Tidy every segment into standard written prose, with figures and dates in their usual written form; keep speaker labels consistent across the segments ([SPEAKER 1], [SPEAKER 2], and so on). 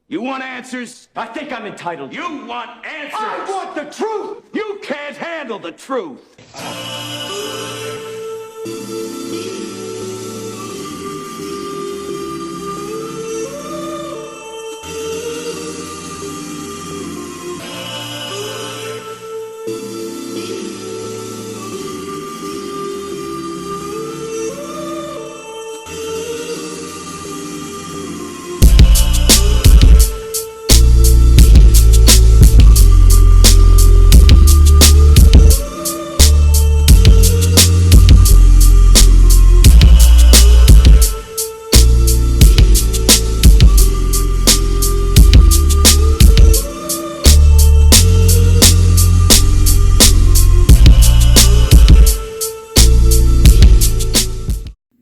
[SPEAKER 1] You want answers?
[SPEAKER 2] I think I'm entitled.
[SPEAKER 1] You want answers?
[SPEAKER 2] I want the truth!
[SPEAKER 1] You can't handle the truth.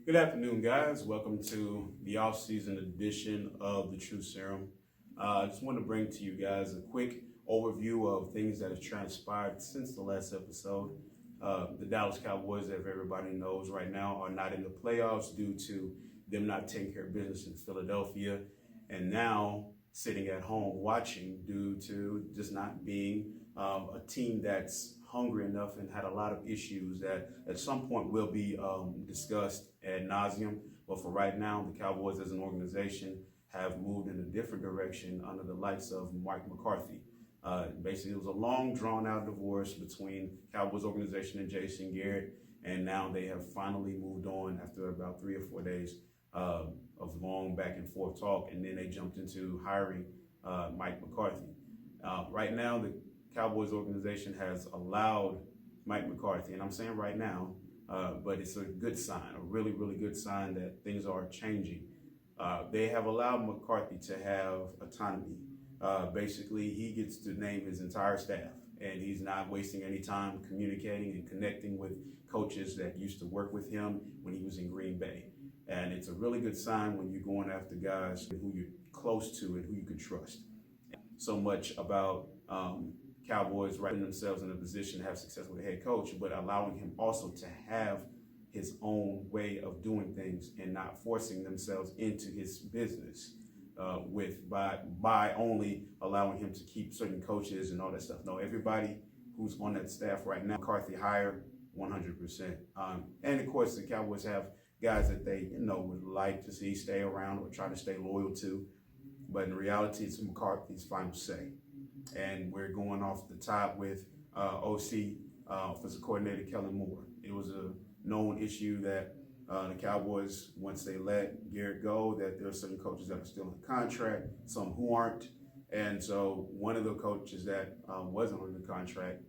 [SPEAKER 3] Good afternoon, guys. Welcome to the off-season edition of the True Serum. I just want to bring to you guys a quick overview of things that have transpired since the last episode. The Dallas Cowboys, as everybody knows right now, are not in the playoffs due to them not taking care of business in Philadelphia, and now sitting at home watching due to just not being a team that's hungry enough and had a lot of issues that at some point will be discussed ad nauseum. But for right now, the Cowboys as an organization have moved in a different direction under the likes of Mike McCarthy. Basically, it was a long, drawn-out divorce between Cowboys organization and Jason Garrett, and now they have finally moved on after about 3 or 4 days of long back and forth talk, and then they jumped into hiring Mike McCarthy. Right now, the Cowboys organization has allowed Mike McCarthy, and I'm saying right now, but it's a good sign, a really, really good sign that things are changing. They have allowed McCarthy to have autonomy. Basically, he gets to name his entire staff, and he's not wasting any time communicating and connecting with coaches that used to work with him when he was in Green Bay. And it's a really good sign when you're going after guys who you're close to and who you can trust. So much about Cowboys writing themselves in a position to have success with a head coach, but allowing him also to have his own way of doing things and not forcing themselves into his business by only allowing him to keep certain coaches and all that stuff. No, everybody who's on that staff right now, McCarthy hired 100%. And of course, the Cowboys have guys that they would like to see stay around or try to stay loyal to, but in reality, it's McCarthy's final say. And we're going off the top with OC, offensive coordinator Kellen Moore. It was a known issue that the Cowboys, once they let Garrett go, that there are certain coaches that are still in contract, some who aren't. And so one of the coaches that wasn't on the contract,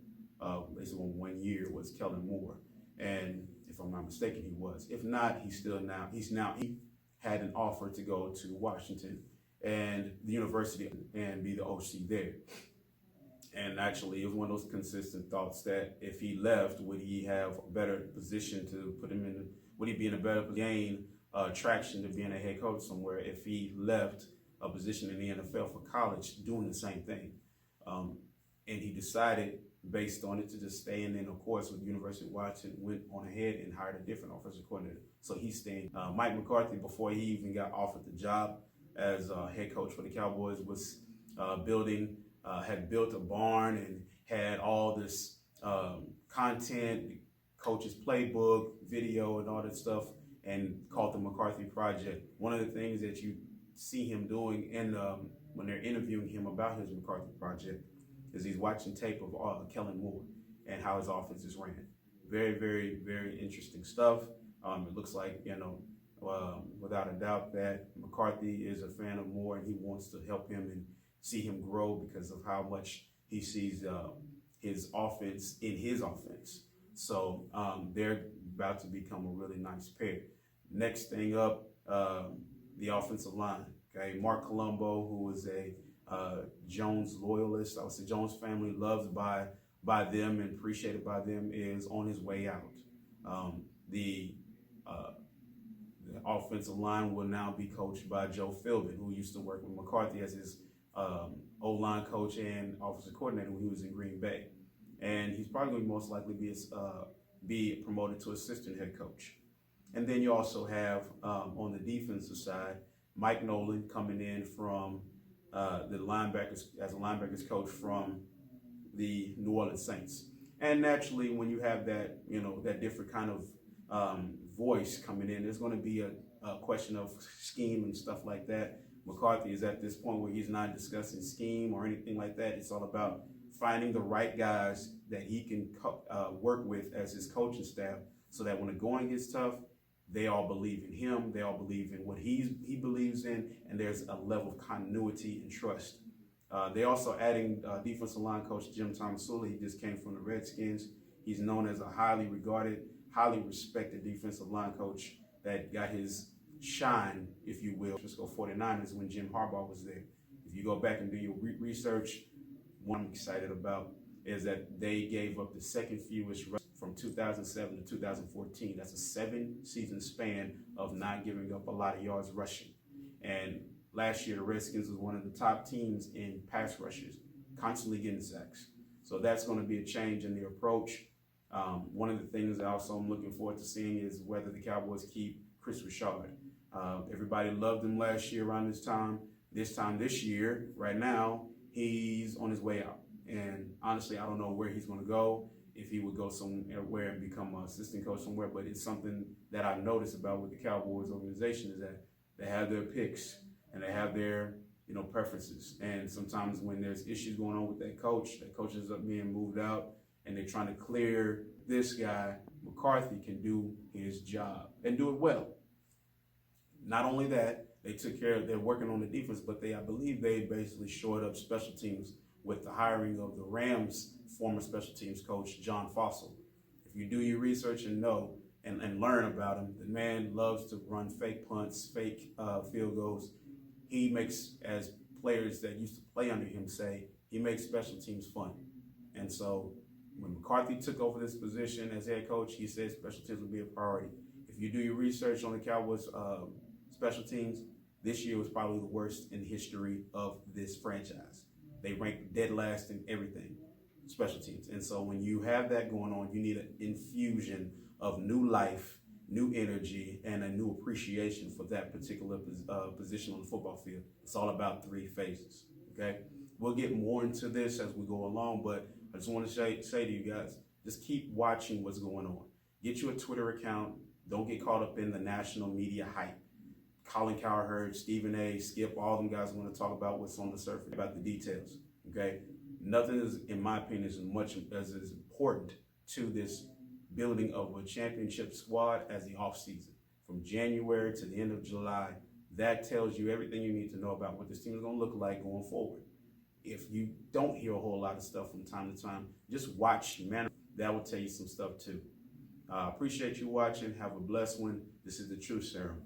[SPEAKER 3] basically on 1 year, was Kellen Moore. And if I'm not mistaken, he was. If not, he had an offer to go to Washington and the university and be the OC there. And actually, it was one of those consistent thoughts that if he left, would he have a better position to put him in? Would he be in a better gain traction to being a head coach somewhere if he left a position in the NFL for college doing the same thing? And he decided, based on it, to just stay. And then, of course, with the University of Washington, went on ahead and hired a different offensive coordinator. So he's staying. Mike McCarthy, before he even got offered the job as head coach for the Cowboys, was had built a barn and had all this content, coach's playbook, video, and all that stuff, and called the McCarthy Project. One of the things that you see him doing when they're interviewing him about his McCarthy Project is he's watching tape of Kellen Moore and how his offense is ran. Very, very, very interesting stuff. It looks like, without a doubt, that McCarthy is a fan of Moore and he wants to help him and see him grow because of how much he sees his offense in his offense. So they're about to become a really nice pair. Next thing up, the offensive line. Okay, Mark Colombo, who is a Jones loyalist, I would say Jones family, loved by them and appreciated by them, is on his way out. The offensive line will now be coached by Joe Philbin, who used to work with McCarthy as his O-line coach and offensive coordinator when he was in Green Bay. And he's probably going to most likely be promoted to assistant head coach. And then you also have, on the defensive side, Mike Nolan coming in from the linebackers as a linebackers coach from the New Orleans Saints. And naturally, when you have that, that different kind of voice coming in, there's going to be a question of scheme and stuff like that. McCarthy is at this point where he's not discussing scheme or anything like that. It's all about finding the right guys that he can work with as his coaching staff, so that when the going gets tough, they all believe in him. They all believe in what he believes in, and there's a level of continuity and trust. They also adding defensive line coach Jim Thomasula. He just came from the Redskins. He's known as a highly regarded, highly respected defensive line coach that got his shine, if you will, Francisco 49ers when Jim Harbaugh was there. If you go back and do your research, what I'm excited about is that they gave up the second fewest from 2007 to 2014. That's a 7-season span of not giving up a lot of yards rushing. And last year, the Redskins was one of the top teams in pass rushes, constantly getting sacks. So that's going to be a change in the approach. One of the things that also I'm looking forward to seeing is whether the Cowboys keep Chris Richard. Everybody loved him last year around this time. This year, right now, he's on his way out. And honestly, I don't know where he's going to go, if he would go somewhere and become an assistant coach somewhere. But it's something that I've noticed about with the Cowboys organization is that they have their picks and they have their preferences. And sometimes when there's issues going on with that coach ends up being moved out, and they're trying to clear this guy. McCarthy can do his job and do it well. Not only that, they're working on the defense, but I believe they basically shored up special teams with the hiring of the Rams' former special teams coach, John Fossil. If you do your research and know and learn about him, the man loves to run fake punts, fake field goals. He makes, as players that used to play under him say, he makes special teams fun. And so when McCarthy took over this position as head coach, he said special teams would be a priority. If you do your research on the Cowboys' special teams, this year was probably the worst in the history of this franchise. They ranked dead last in everything, special teams. And so when you have that going on, you need an infusion of new life, new energy, and a new appreciation for that particular position on the football field. It's all about 3 phases, okay? We'll get more into this as we go along, but I just want to say to you guys, just keep watching what's going on. Get you a Twitter account. Don't get caught up in the national media hype. Colin Cowherd, Stephen A., Skip, all them guys want to talk about what's on the surface, about the details, okay? Nothing is, in my opinion, as much as is important to this building of a championship squad as the offseason. From January to the end of July, that tells you everything you need to know about what this team is going to look like going forward. If you don't hear a whole lot of stuff from time to time, just watch, man. That will tell you some stuff too. Appreciate you watching. Have a blessed one. This is the Truth Serum.